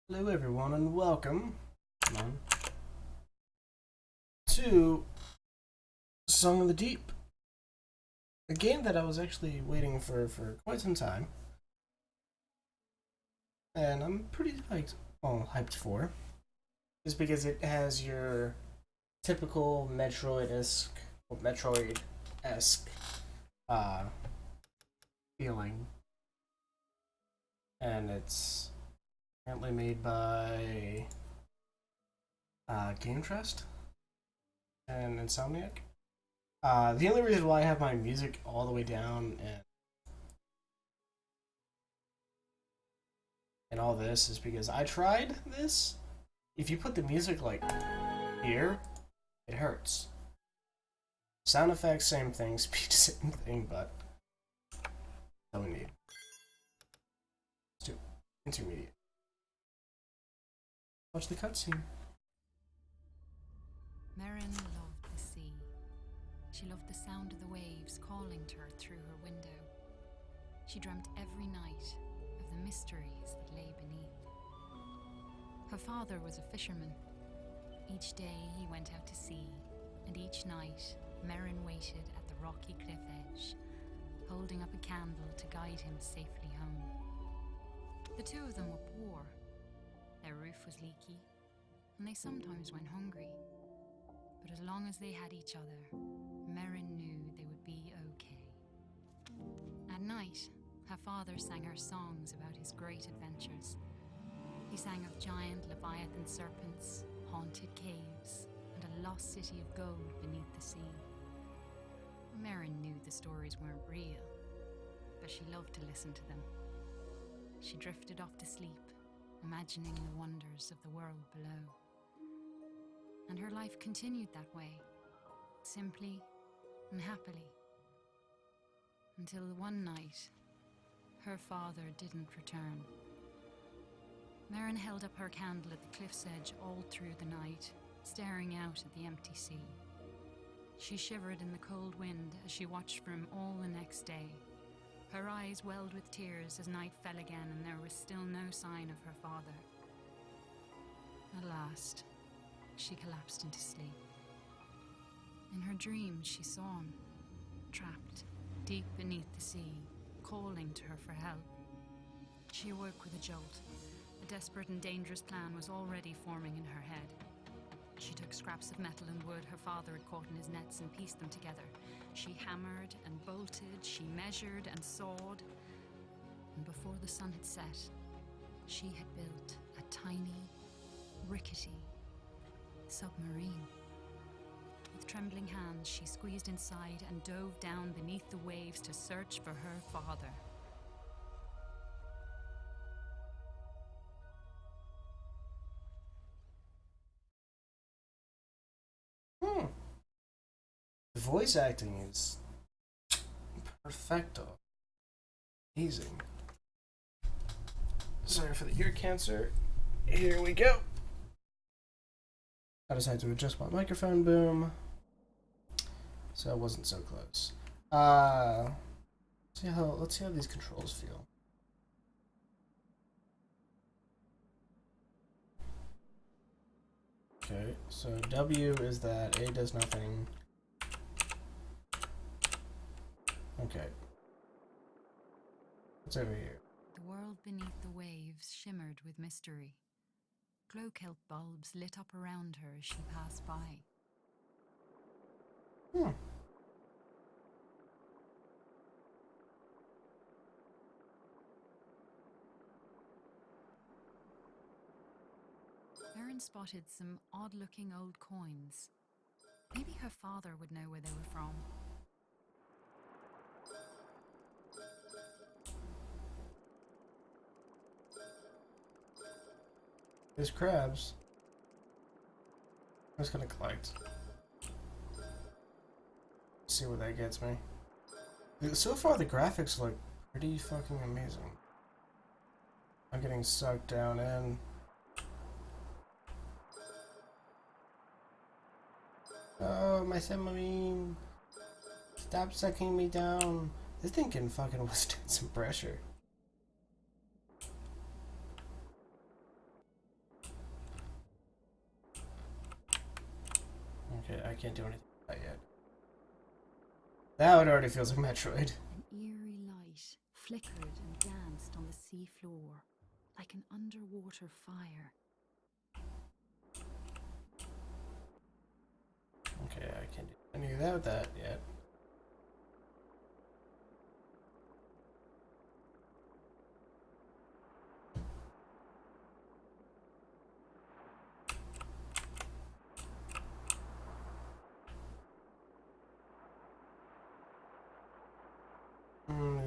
Hello everyone and welcome come on, to Song of the Deep, a game that I was actually waiting for quite some time, and I'm pretty hyped for, just because it has your typical Metroid-esque uh, feeling, and it's currently made by Game Trust and Insomniac. The only reason why I have my music all the way down and all this is because I tried this. If you put the music like here, it hurts. Sound effects, same thing. Speech, same thing, but that's all we need. Let's do intermediate. Watch the cutscene. Merrin loved the sea. She loved the sound of the waves calling to her through her window. She dreamt every night of the mysteries that lay beneath. Her father was a fisherman. Each day he went out to sea, and each night Merrin waited at the rocky cliff edge, holding up a candle to guide him safely home. The two of them were poor. Their roof was leaky, and they sometimes went hungry. But as long as they had each other, Merrin knew they would be okay. At night, her father sang her songs about his great adventures. He sang of giant Leviathan serpents, haunted caves, and a lost city of gold beneath the sea. Merrin knew the stories weren't real, but she loved to listen to them. She drifted off to sleep, imagining the wonders of the world below. And her life continued that way, simply and happily. Until one night, her father didn't return. Merrin held up her candle at the cliff's edge all through the night, staring out at the empty sea. She shivered in the cold wind as she watched for him all the next day. Her eyes welled with tears as night fell again and there was still no sign of her father. At last, she collapsed into sleep. In her dreams, she saw him, trapped deep beneath the sea, calling to her for help. She awoke with a jolt. A desperate and dangerous plan was already forming in her head. She took scraps of metal and wood her father had caught in his nets and pieced them together. She hammered and bolted, she measured and sawed. And before the sun had set, she had built a tiny, rickety submarine. With trembling hands, she squeezed inside and dove down beneath the waves to search for her father. The voice acting is perfecto. Amazing. Sorry for the ear cancer. Here we go. I decided to adjust my microphone boom, so I wasn't so close. Let's see how these controls feel. Okay, so W is that, A does nothing. Okay. What's over here? The world beneath the waves shimmered with mystery. Glow-kelp bulbs lit up around her as she passed by. Erin spotted some odd-looking old coins. Maybe her father would know where they were from. There's crabs. I'm just gonna collect. See what that gets me. So far, the graphics look pretty fucking amazing. I'm getting sucked down in. Oh, my submarine. Stop sucking me down. This thing can fucking withstand some pressure. can't do anything with that yet. Now it already feels like Metroid. An eerie light flickered and danced on the sea floor, like an underwater fire. Okay, I can't do any of that with that yet.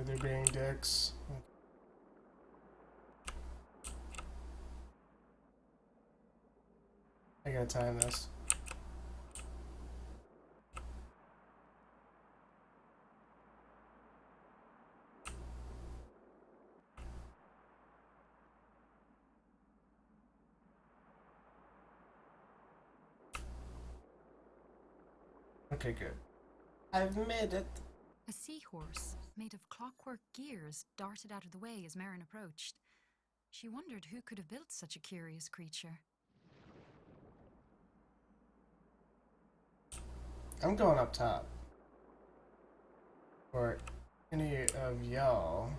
They're being dicks. I gotta time this. Okay, good. I've made it. A seahorse, made of clockwork gears, darted out of the way as Merrin approached. She wondered who could have built such a curious creature. I'm going up top. For any of y'all.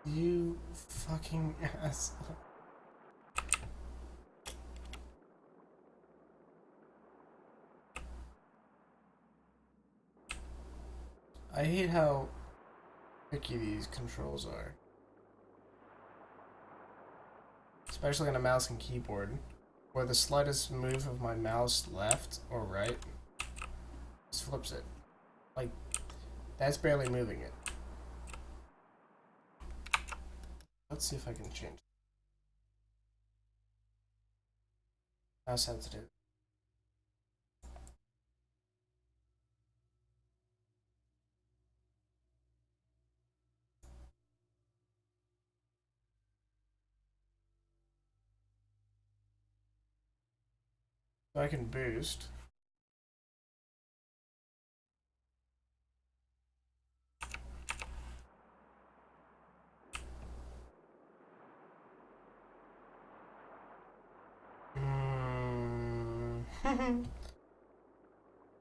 You fucking asshole. I hate how picky these controls are. Especially on a mouse and keyboard, where the slightest move of my mouse left or right just flips it. Like, that's barely moving it. Let's see if I can change. How sensitive. So I can boost.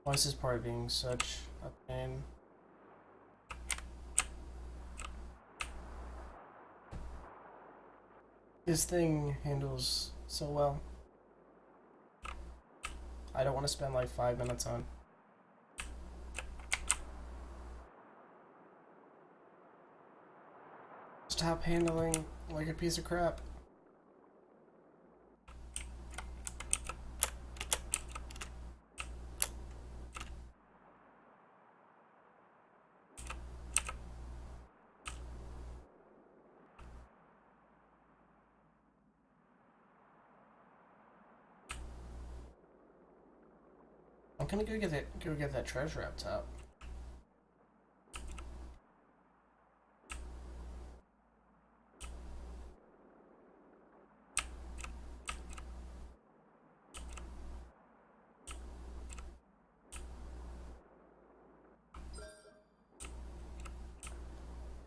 Why is this part being such a pain? This thing handles so well. I don't want to spend like 5 minutes on. Stop handling like a piece of crap. I'm gonna go get that treasure up top.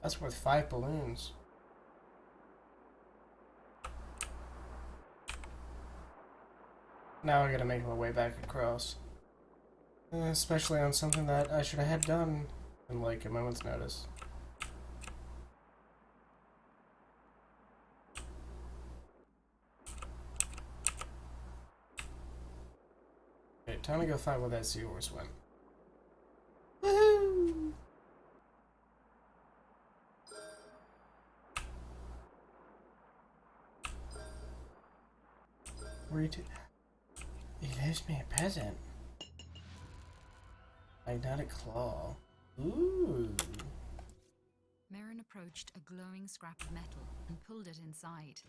That's worth 5 balloons. Now I gotta make my way back across. Especially on something that I should have had done in like a moment's notice. Okay, time to go find where that seahorse went. Woohoo! Where are you to? He gives me a present. Magnetic claw. Ooh. Merrin approached a glowing scrap of metal and pulled it inside.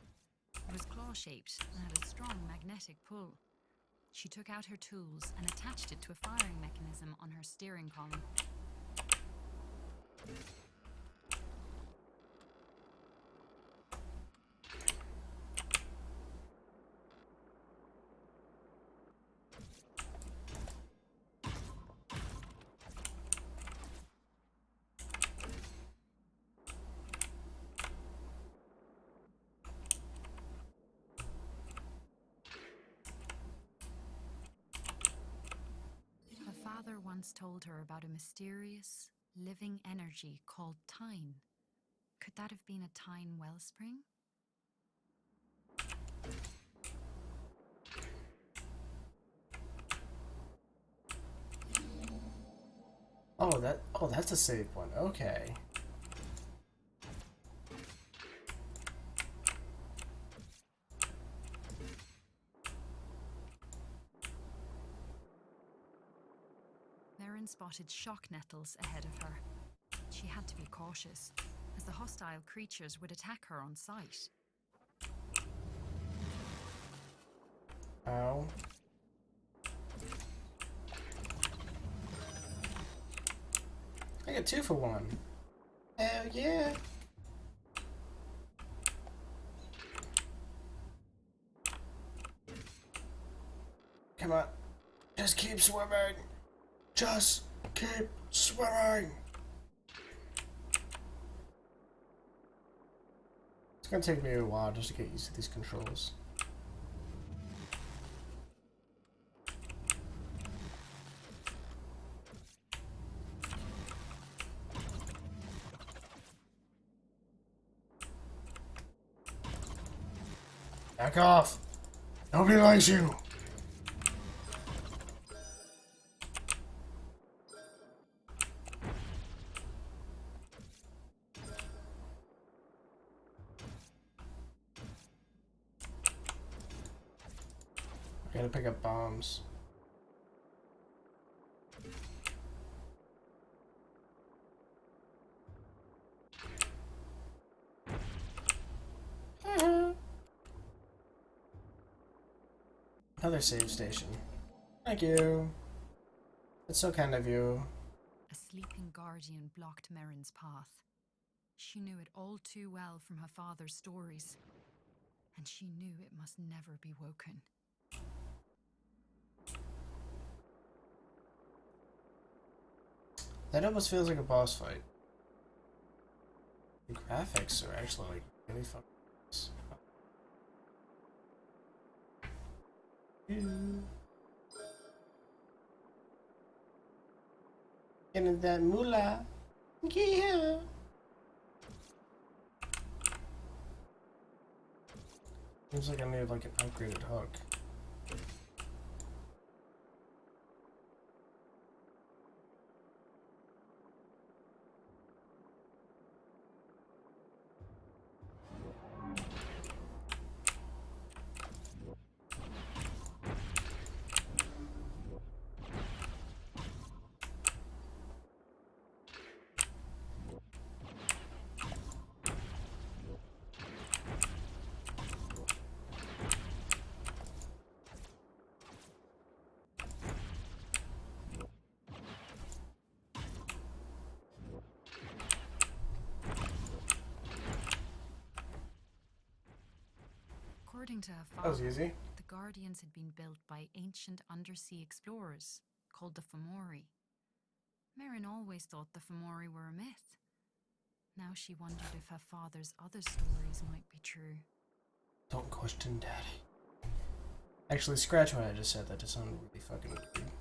It was claw-shaped and had a strong magnetic pull. She took out her tools and attached it to a firing mechanism on her steering column. once told her about a mysterious, living energy called Tyne. Could that have been a Tyne wellspring? Oh, that's a save point. Okay. Merrin spotted shock nettles ahead of her. She had to be cautious, as the hostile creatures would attack her on sight. Ow. I got 2 for 1. Hell yeah. Come on. Just keep swimming. Just keep swimming. It's gonna take me a while just to get used to these controls. Back off! Nobody likes you! I gotta pick up bombs. Another save station. Thank you. It's so kind of you. A sleeping guardian blocked Merrin's path. She knew it all too well from her father's stories, and she knew it must never be woken. That almost feels like a boss fight. The graphics are actually like really fucking nice. Getting that moolah. Yeah. Seems like I need like an upgraded hook. According to her That was father, easy. the Guardians had been built by ancient undersea explorers called the Fomori. Merrin always thought the Fomori were a myth. Now she wondered if her father's other stories might be true. Don't question daddy. Actually, scratch what I just said. That just sounded really fucking weird.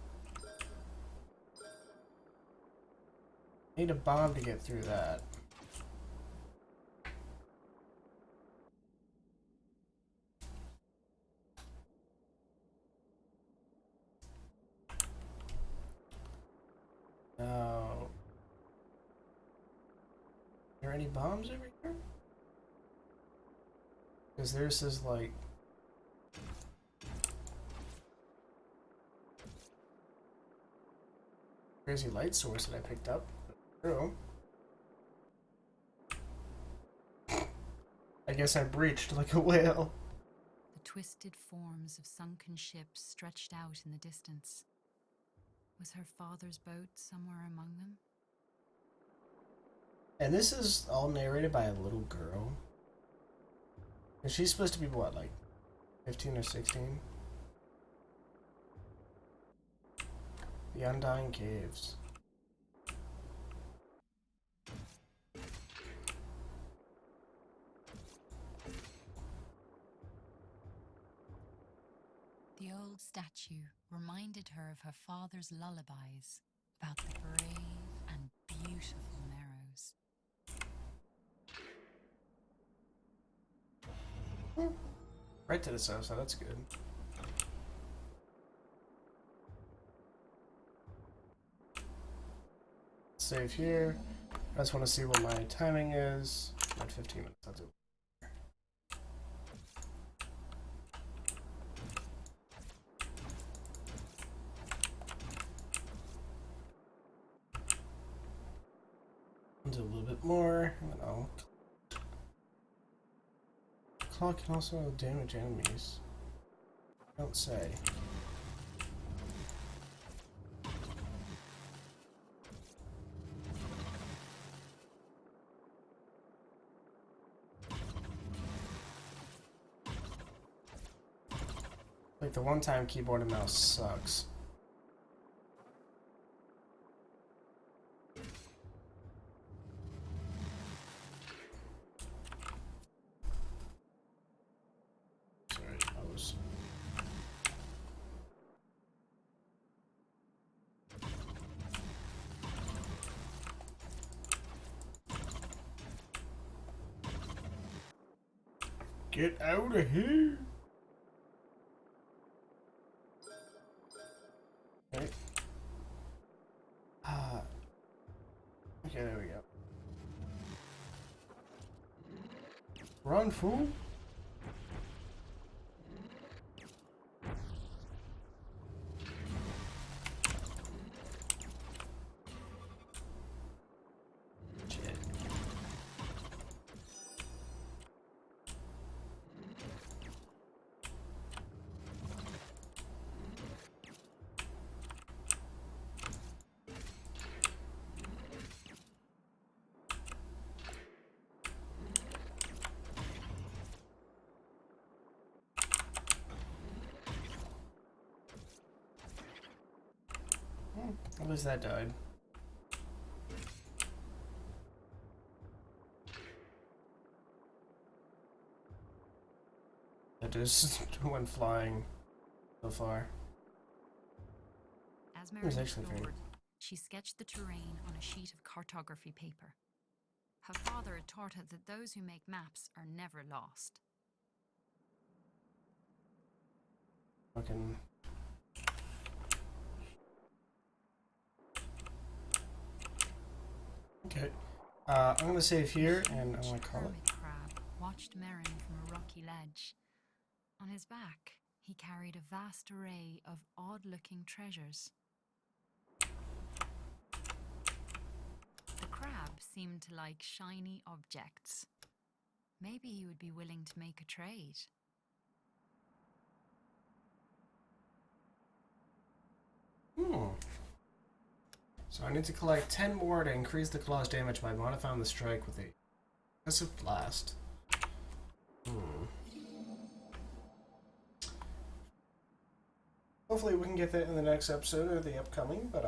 Need a bomb to get through that. Now, are there any bombs over here? Because there's this like crazy light source that I picked up. True. I guess I breached like a whale. The twisted forms of sunken ships stretched out in the distance. Was her father's boat somewhere among them? And this is all narrated by a little girl. And she's supposed to be what, like 15 or 16? The Undying Caves. The old statue reminded her of her father's lullabies about the brave and beautiful Merrows. Right to the south, so that's good. Save here. I just want to see what my timing is. At 15 minutes, that's it. Do a little bit more, and then I'll... Clock can also damage enemies. Don't say. Like, the one-time keyboard and mouse sucks. Sorry, I was... Get out of here! Okay. Okay, there we go. Run, fool! Shit. At least that died. That just went flying so far. As It was Merrin actually very- explored, she sketched the terrain on a sheet of cartography paper. Her father had taught her that those who make maps are never lost. Fucking... Okay. I'm gonna save here, and I'm gonna call it. Hermit crab watched Merrin from a rocky ledge. On his back, he carried a vast array of odd-looking treasures. The crab seemed to like shiny objects. Maybe he would be willing to make a trade. So I need to collect 10 more to increase the claw's damage by modifying the strike with a aggressive blast. Hopefully we can get that in the next episode or the upcoming, but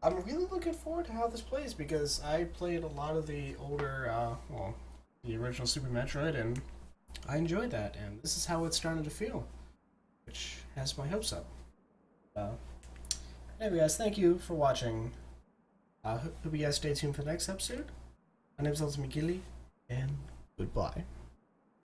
I'm really looking forward to how this plays because I played a lot of the older, well, the original Super Metroid, and I enjoyed that, and this is how it's starting to feel, which has my hopes up. Anyway, guys, thank you for watching. Hope you guys stay tuned for the next episode. My name is Ultimate Gilly, and goodbye.